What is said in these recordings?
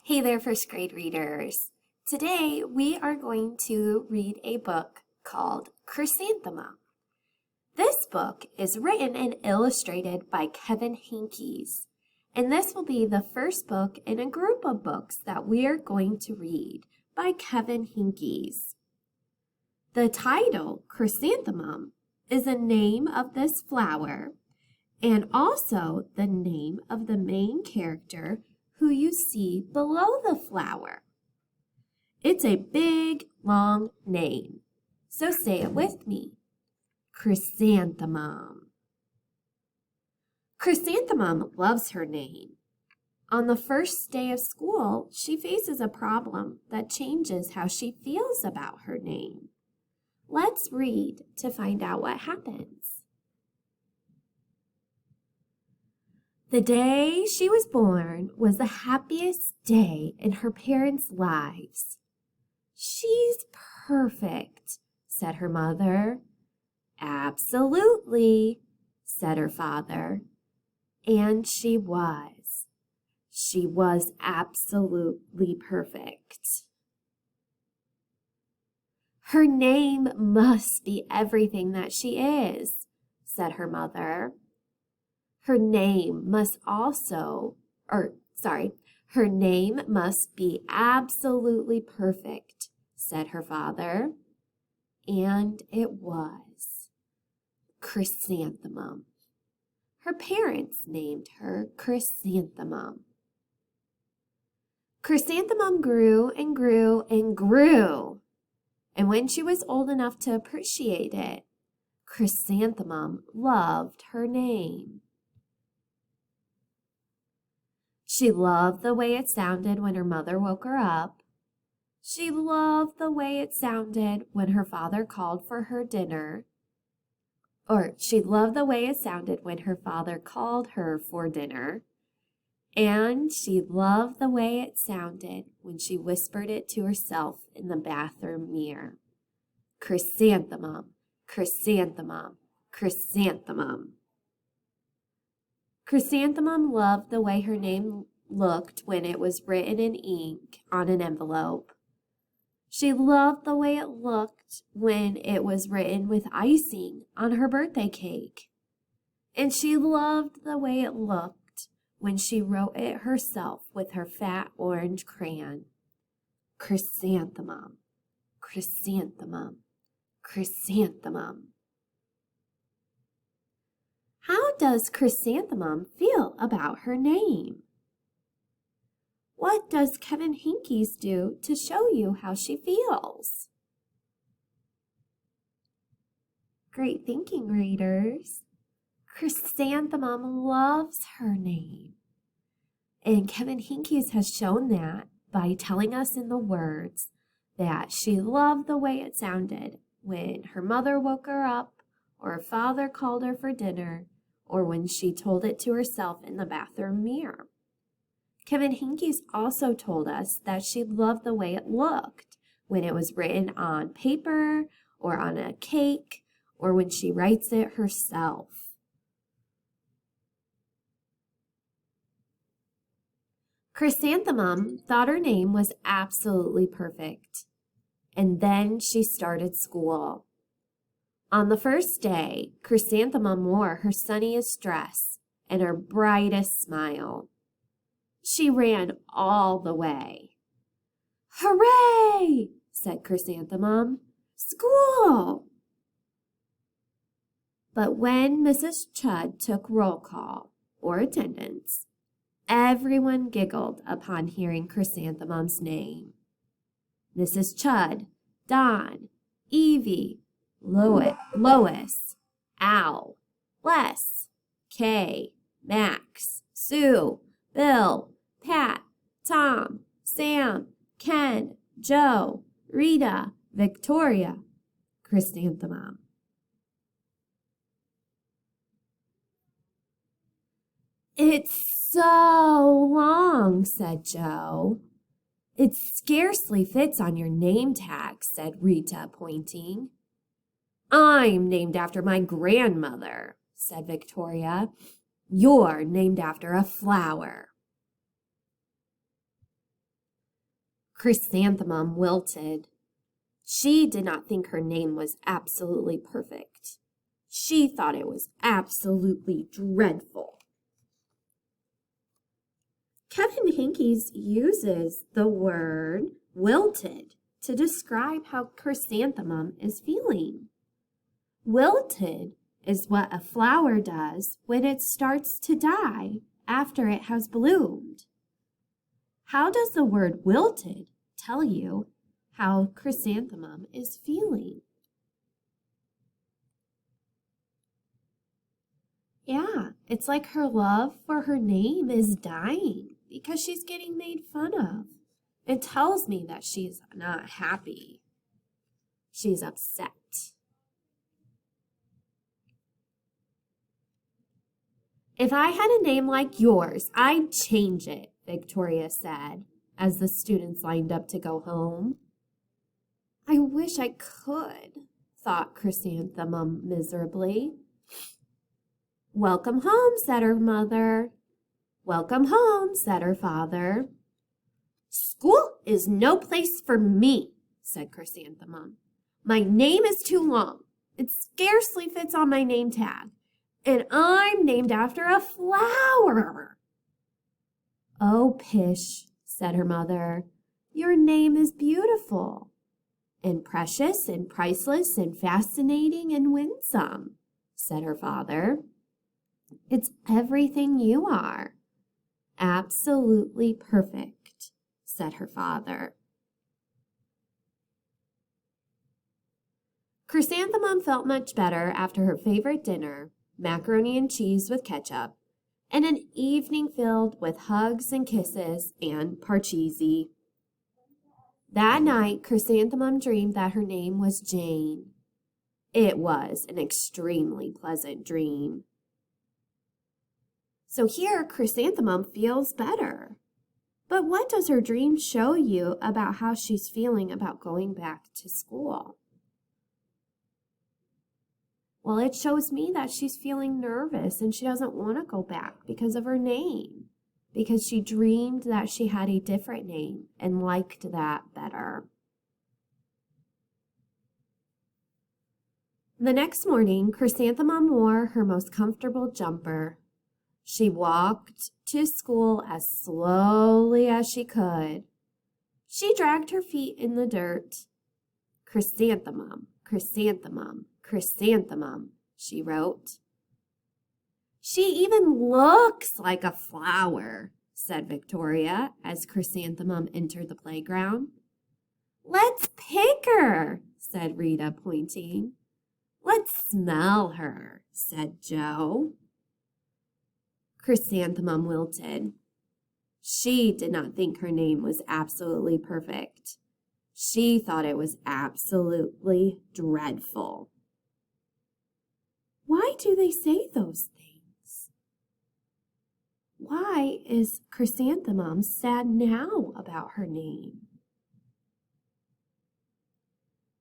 Hey there, first grade readers. Today we are going to read a book called Chrysanthemum. This book is written and illustrated by Henkes, and this will be the first book in a group of books that we are going to read by Henkes. The title, Chrysanthemum, is a name of this flower and also the name of the main character who you see below the flower. It's a big, long name, so say it with me. Chrysanthemum. Chrysanthemum loves her name. On the first day of school, she faces a problem that changes how she feels about her name. Let's read to find out what happens. The day she was born was the happiest day in her parents' lives. "She's perfect," said her mother. "Absolutely," said her father. And she was. She was absolutely perfect. "Her name must be everything that she is," said her mother. Her name must be absolutely perfect, said her father. And it was. Chrysanthemum. Her parents named her Chrysanthemum. Chrysanthemum grew and grew and grew. And when she was old enough to appreciate it, Chrysanthemum loved her name. She loved the way it sounded when her mother woke her up. She loved the way it sounded when her father called for her dinner. She loved the way it sounded when her father called her for dinner. And she loved the way it sounded when she whispered it to herself in the bathroom mirror. Chrysanthemum, chrysanthemum, chrysanthemum. Chrysanthemum loved the way her name looked when it was written in ink on an envelope. She loved the way it looked when it was written with icing on her birthday cake. And she loved the way it looked when she wrote it herself with her fat orange crayon. Chrysanthemum, chrysanthemum, chrysanthemum. How does Chrysanthemum feel about her name? What does Henkes do to show you how she feels? Great thinking, readers. Chrysanthemum loves her name. And Henkes has shown that by telling us in the words that she loved the way it sounded when her mother woke her up or her father called her for dinner, or when she told it to herself in the bathroom mirror. Henkes also told us that she loved the way it looked when it was written on paper or on a cake or when she writes it herself. Chrysanthemum thought her name was absolutely perfect, and then she started school. On the first day, Chrysanthemum wore her sunniest dress and her brightest smile. She ran all the way. "Hooray!" said Chrysanthemum. "School!" But when Mrs. Chud took roll call, or attendance, everyone giggled upon hearing Chrysanthemum's name. Mrs. Chud, Don, Evie, Lois, Al, Les, Kay, Max, Sue, Bill, Pat, Tom, Sam, Ken, Joe, Rita, Victoria, Chrysanthemum. "It's so long," said Joe. "It scarcely fits on your name tag," said Rita, pointing. "I'm named after my grandmother," said Victoria. "You're named after a flower." Chrysanthemum wilted. She did not think her name was absolutely perfect. She thought it was absolutely dreadful. Kevin Henkes uses the word wilted to describe how chrysanthemum is feeling. Wilted is what a flower does when it starts to die after it has bloomed. How does the word wilted tell you how chrysanthemum is feeling? Yeah, it's like her love for her name is dying because she's getting made fun of. It tells me that she's not happy. She's upset. If I had a name like yours, I'd change it, Victoria said, as the students lined up to go home. I wish I could, thought Chrysanthemum miserably. Welcome home, said her mother. Welcome home, said her father. School is no place for me, said Chrysanthemum. My name is too long. It scarcely fits on my name tag. And I'm named after a flower. Oh, pish, said her mother. Your name is beautiful and precious and priceless and fascinating and winsome, said her father. It's everything you are. Absolutely perfect, said her father. Chrysanthemum felt much better after her favorite dinner, macaroni and cheese with ketchup, and an evening filled with hugs and kisses and parcheesi. That night, Chrysanthemum dreamed that her name was Jane. It was an extremely pleasant dream. So here, Chrysanthemum feels better. But what does her dream show you about how she's feeling about going back to school? Well, it shows me that she's feeling nervous and she doesn't want to go back because of her name, because she dreamed that she had a different name and liked that better. The next morning, Chrysanthemum wore her most comfortable jumper. She walked to school as slowly as she could. She dragged her feet in the dirt. Chrysanthemum, chrysanthemum, chrysanthemum, she wrote. She even looks like a flower, said Victoria as Chrysanthemum entered the playground. Let's pick her, said Rita, pointing. Let's smell her, said Joe. Chrysanthemum wilted. She did not think her name was absolutely perfect. She thought it was absolutely dreadful. Why do they say those things? Why is Chrysanthemum sad now about her name?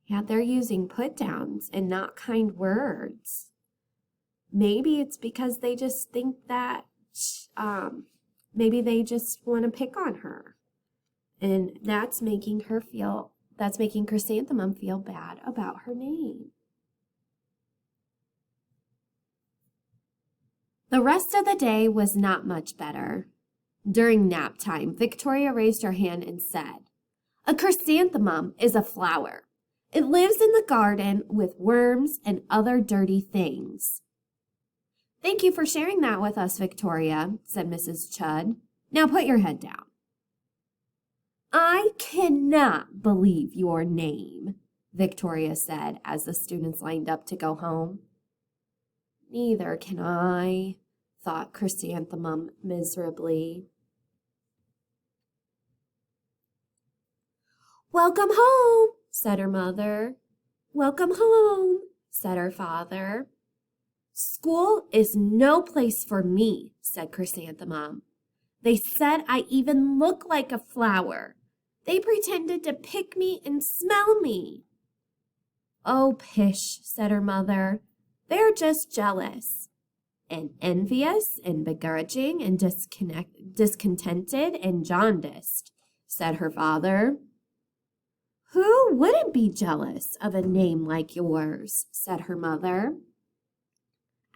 Yeah, they're using put-downs and not kind words. Maybe it's because they just think that maybe they just want to pick on her. And that's making Chrysanthemum feel bad about her name. The rest of the day was not much better. During nap time, Victoria raised her hand and said, "A chrysanthemum is a flower. It lives in the garden with worms and other dirty things." "Thank you for sharing that with us, Victoria," said Mrs. Chudd. "Now put your head down." "I cannot believe your name," Victoria said as the students lined up to go home. "Neither can I," thought Chrysanthemum miserably. "Welcome home," said her mother. "Welcome home," said her father. "School is no place for me," said Chrysanthemum. "They said I even look like a flower. They pretended to pick me and smell me." "Oh, pish," said her mother. "They're just jealous and envious and begrudging and discontented and jaundiced," said her father. "Who wouldn't be jealous of a name like yours?" said her mother.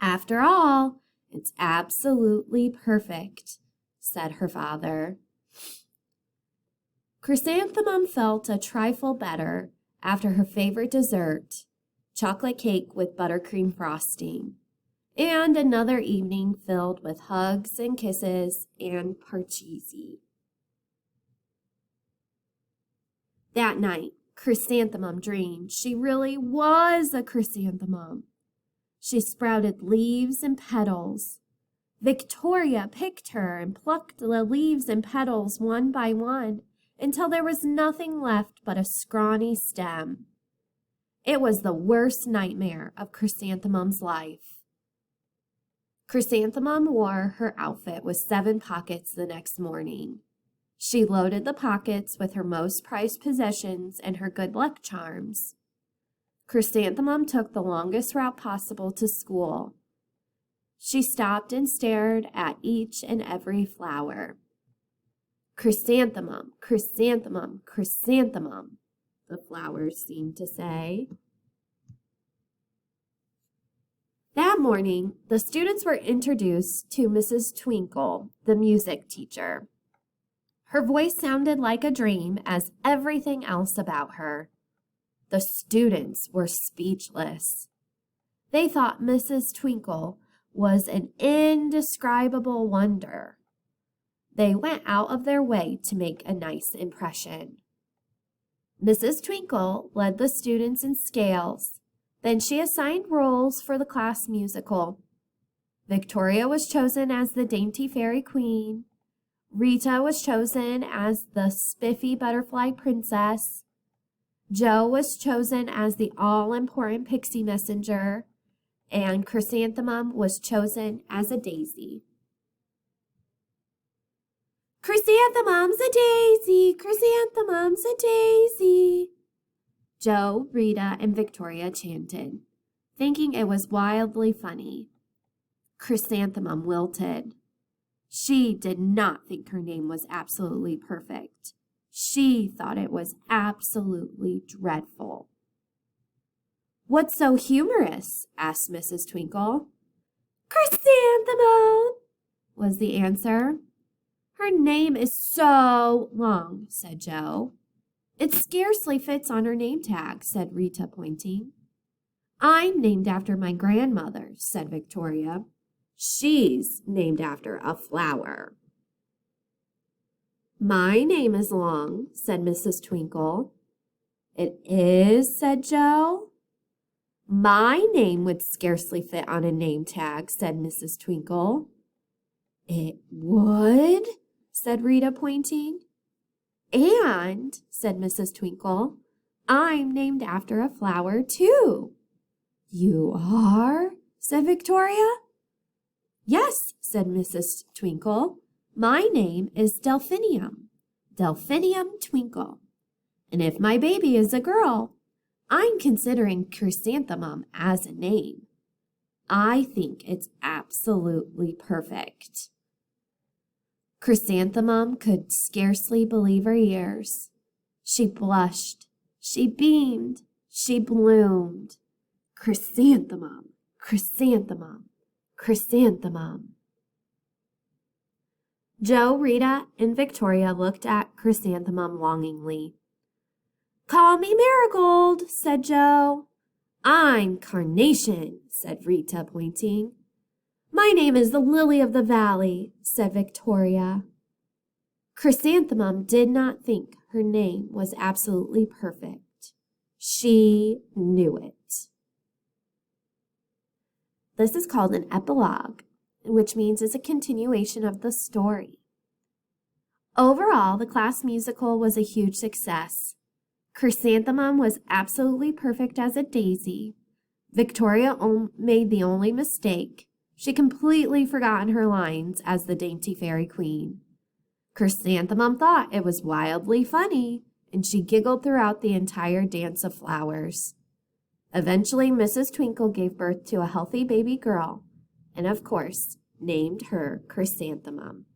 "After all, it's absolutely perfect," said her father. Chrysanthemum felt a trifle better after her favorite dessert, chocolate cake with buttercream frosting, and another evening filled with hugs and kisses and parcheesi. That night, Chrysanthemum dreamed she really was a chrysanthemum. She sprouted leaves and petals. Victoria picked her and plucked the leaves and petals one by one until there was nothing left but a scrawny stem. It was the worst nightmare of Chrysanthemum's life. Chrysanthemum wore her outfit with 7 pockets the next morning. She loaded the pockets with her most prized possessions and her good luck charms. Chrysanthemum took the longest route possible to school. She stopped and stared at each and every flower. "Chrysanthemum, chrysanthemum, chrysanthemum," the flowers seemed to say. That morning, the students were introduced to Mrs. Twinkle, the music teacher. Her voice sounded like a dream, as everything else about her. The students were speechless. They thought Mrs. Twinkle was an indescribable wonder. They went out of their way to make a nice impression. Mrs. Twinkle led the students in scales. Then she assigned roles for the class musical. Victoria was chosen as the dainty fairy queen. Rita was chosen as the spiffy butterfly princess. Jo was chosen as the all-important pixie messenger. And Chrysanthemum was chosen as a daisy. "Chrysanthemum's a daisy, chrysanthemum's a daisy," Jo, Rita, and Victoria chanted, thinking it was wildly funny. Chrysanthemum wilted. She did not think her name was absolutely perfect. She thought it was absolutely dreadful. "What's so humorous?" asked Mrs. Twinkle. "Chrysanthemum," was the answer. "Her name is so long," said Jo. "It scarcely fits on her name tag," said Rita, pointing. "I'm named after my grandmother," said Victoria. "She's named after a flower." "My name is long," said Mrs. Twinkle. "It is," said Jo. "My name would scarcely fit on a name tag," said Mrs. Twinkle. "It would," said Rita, pointing. "And," said Mrs. Twinkle, "I'm named after a flower, too." "You are?" said Victoria. "Yes," said Mrs. Twinkle. "My name is Delphinium, Delphinium Twinkle. And if my baby is a girl, I'm considering Chrysanthemum as a name. I think it's absolutely perfect." Chrysanthemum could scarcely believe her ears. She blushed, she beamed, she bloomed. Chrysanthemum, chrysanthemum, chrysanthemum. Jo, Rita, and Victoria looked at Chrysanthemum longingly. "Call me Marigold," said Jo. "I'm Carnation," said Rita, pointing. "My name is the Lily of the Valley," said Victoria. Chrysanthemum did not think her name was absolutely perfect. She knew it. This is called an epilogue, which means it's a continuation of the story. Overall, the class musical was a huge success. Chrysanthemum was absolutely perfect as a daisy. Victoria made the only mistake. She completely forgot her lines as the dainty fairy queen. Chrysanthemum thought it was wildly funny, and she giggled throughout the entire dance of flowers. Eventually, Mrs. Twinkle gave birth to a healthy baby girl, and of course, named her Chrysanthemum.